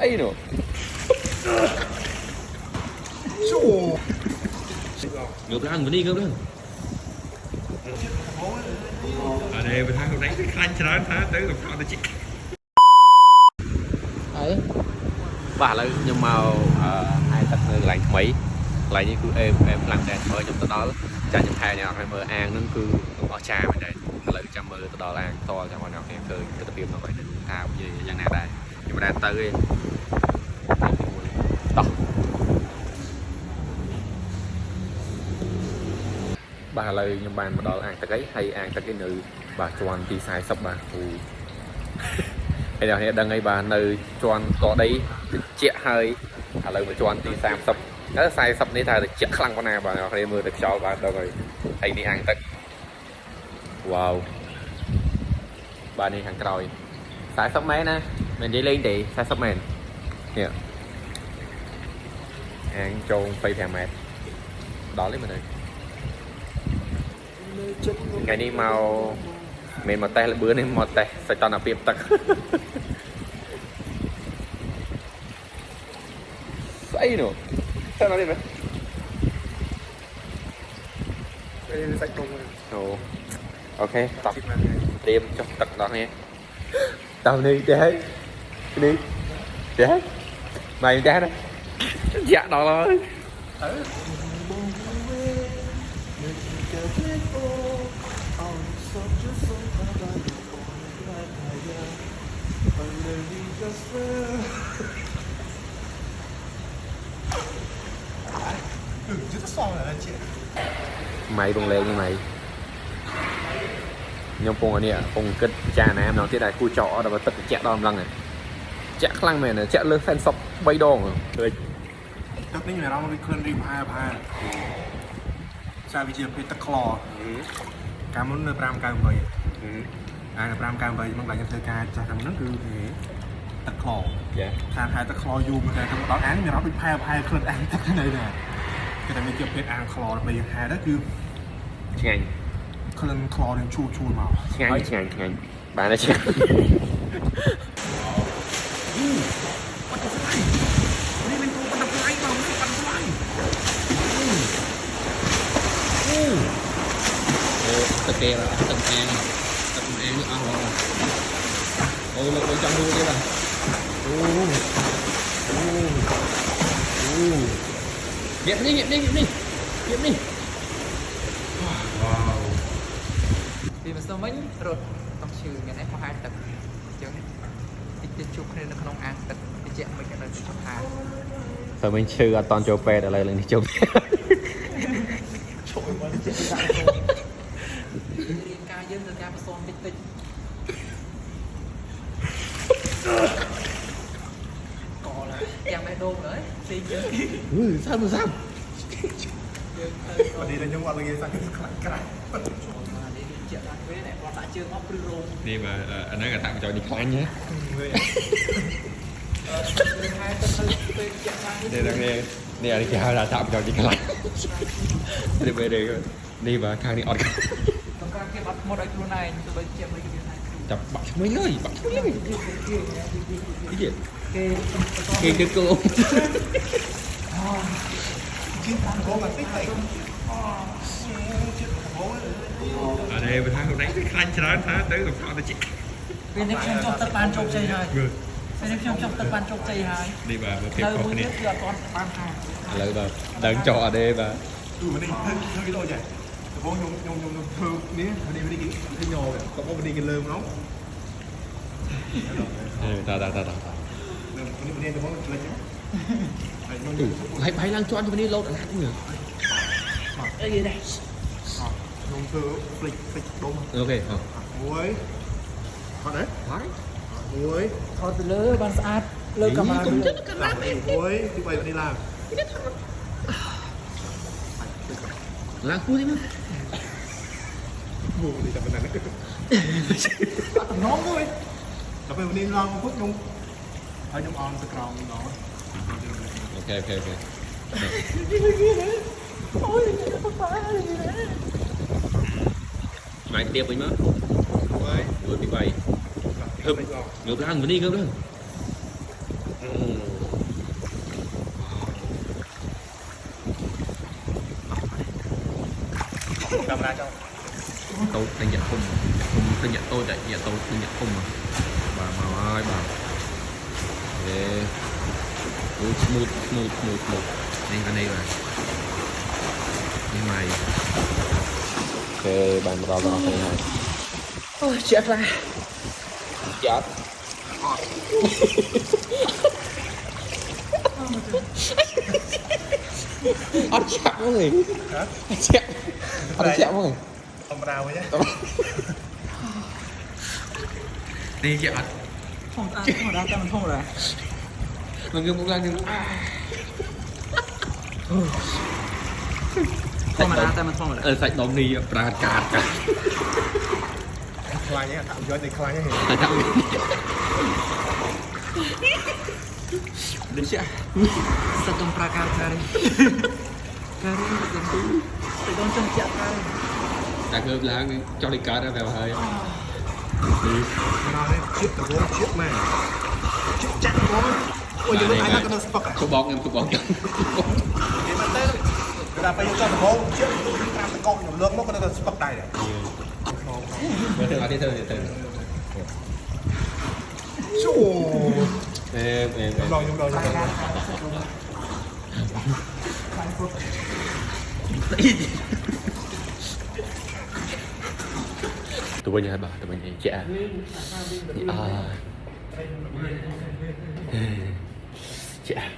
ស្អីនោះងើបឡើងវិញងើបឡើងអរេបើថាខ្លួនឯងខ្លាញ់ច្រើនថាទៅកំផតទៅជីហើយបាទឥឡូវខ្ញុំមកអាយទឹកនៅកន្លែងថ្មីកន្លែងនេះគឺអេមខ្លាំងដែរមើលខ្ញុំទៅដល់ចាខ្ញុំហែអ្នកឲ្យមើលអាងហ្នឹងគឺអស្ចារ្យមែនទេឥឡូវចាំមើលទៅដល់អាងតចាំឲ្យអ្នកឃើញទិដ្ឋភាពនៅហើយថានិយាយយ៉ាងណាដែរខ្ញុំមិនដែរទៅទេតោះបាទឥឡូវខ្ញុំបានមកដល់អាងទឹកហើយអាងទឹកនេះនៅបាទជាន់ទី40បាទអូហើយអ្នកនេះដឹងហើយបាទនៅជាន់កដីត្រជាក់ហើយឥឡូវមកជាន់ទី30ដល់40នេះថាត្រជាក់ខ្លាំងប៉ុណ្ណាបាទអ្នកនេះមើលទៅខ្យល់បាទដឹងហើយនេះអាងទឹកវ៉ាវបាទនេះខាងក្រោយ40ម៉ែត្រណាមិននិយាយលេងទេ40ម៉ែត្រនេះអាងចូល25ម៉ែត្រដល់ទេមើលទៅថ្ងៃនេះមកមិនមកតេះលបឿននេះមកតេះសាច់តនភាពទឹកស្អីនោះតែមកនេះមើលសាច់កុំអូខេតោះត្រៀមចុះទឹកដល់នេះដល់នេះទេហើយនេះទេហើយម៉ៃទេណាយ៉ាក់ដល់ហើយម៉ៃបងលេងម៉ៃខ្ញុំពងនេះពងគិតចាណាម្ដងទៀតដែរគូចោដល់ទឹកត្រជាក់ដល់ម្លឹងចាក់ខ្លាំងមែនចាក់លើសែនសព3ដងឃើញទឹកនេះមានអារម្មណ៍វាខ្លួនរីបហាសារវិជាភេទទឹកខ្លោកាលមុននៅ598អា598មកដល់ខ្ញុំធ្វើការចាស់ខាងហ្នឹងគឺទឹកខ្លោខាងហៅទឹកខ្លោយូរតែទៅដល់អានមានអារម្មណ៍ដូចផែខ្លួនអានទឹកនៅដែរគេតែមានជាភេទអាងខ្លោដើម្បីហៅទៅគឺឆ្ងាញ់ក្លិនខ្លោនឹងឈូមកឆ្ងាញ់បានតែឆ្ងាញ់នេះមានគោបាត់ផ្លាយបងនេះបាត់ផ្លាយទឹកគេទឹកអាងនេះអស់ហើយអូលោកចង់ดูទេបាទអូៀបនេះវ៉ាវពីម្សិលមិញរត់តោះឈឺមានអីមកហាយទឹកអញ្ចឹងតិចជួបគ្នានៅក្នុងអាងទឹកតិចមិនក៏នៅចុះហាយតែមិញឈឺអត់តន់ចូលពេទ្យឥឡូវឡើងនេះជុំចូលមកតិចរាងកាយយើងទៅការផ្សំតិចកឡើយយ៉ាងម៉េចដូងហើយទីយើងសាំវ៉ានេះខ្ញុំអត់និយាយសាច់ខ្លាំងក្រៃនេះជាក់ឡើងវិញតែគាត់ដាក់ជើងអស់ព្រឺរោមនេះបាទអាហ្នឹងក៏ថាចោលនេះខ្លាញ់ហ៎នេះអានេះគេហៅថាចាប់ចោលនេះខ្លាញ់នេះបែរនេះបាទខាងនេះអត់ต้องการគេបាត់មកឲ្យខ្លួនឯងទៅបីជាមិនគេចាប់បាក់ឈ្មោះលើគេគឺគោជាតាមគោមកតិចអរេបើថាខ្លួនឯងខ្លាញ់ច្រើនថាទៅកំផតទៅជីពេលនេះខ្ញុំចង់ទឹកបានជោគជ័យហើយនេះបាទមើលភាពខុសគ្នាគឺអត់ទាន់បានថាឥឡូវបាទដឹងចោលអត់ទេបាទទូនេះធ្វើគេដូចចាកំពុងខ្ញុំធ្វើនេះនេះគេញោកំពុងនេះគេលើមកតើនេះកំពុងផ្លេចហើយឡើងជាន់ទៅនេះលោតអាណាត់នេះអីដែរខ្ញុំធ្វើផ្លេចដុំអូខេមួយអត់ទេមួយថតទៅលើបានស្អាតលើកាមេរ៉ាមួយទី3នេះឡើងឡើងគូនេះមកមួយនេះតែប៉ុណ្ណឹងអត់តំណងទេដល់ពេលនេះឡើងមកខ្ញុំហើយខ្ញុំអន់ទៅក្រោមនេះមកអូខេម៉ៃទៀតវិញមកមួយទី3ងើបឡើងវិញងើបឡើង tàu đang nhận khung đang nhận tôi tại nhận tôi đang nhận khung mà bà ơi bà để một nên cái này rồi nhưng mày ok bạn vào vào cái này ôi chết ra chết ăn chạm mọi người ăn chạm mọi người không đau nhé đi chạm không đau ta mình không rồi mình cứ muốn ra nhưng không mà đau ta mình không rồi sạch đóng đi ra cạt cả khoai nhé tạm cho đi khoai nhé đến chưa satu prakar kari itu trong chợ kari đặc biệt là cho đi cạt ra vào hơi nó đấy chiếc tàu gỗ chiếc mà chiếc chặt gỗ ôi giờ ai nó spок à tôi bong em tôi bong cái mặt tê là phải cho tàu gỗ chiếc làm cái con nhiều lớn nó có nó spok đây này từ từ em rồi tụi bên nhà bà tụi bên nhà trẻ trẻ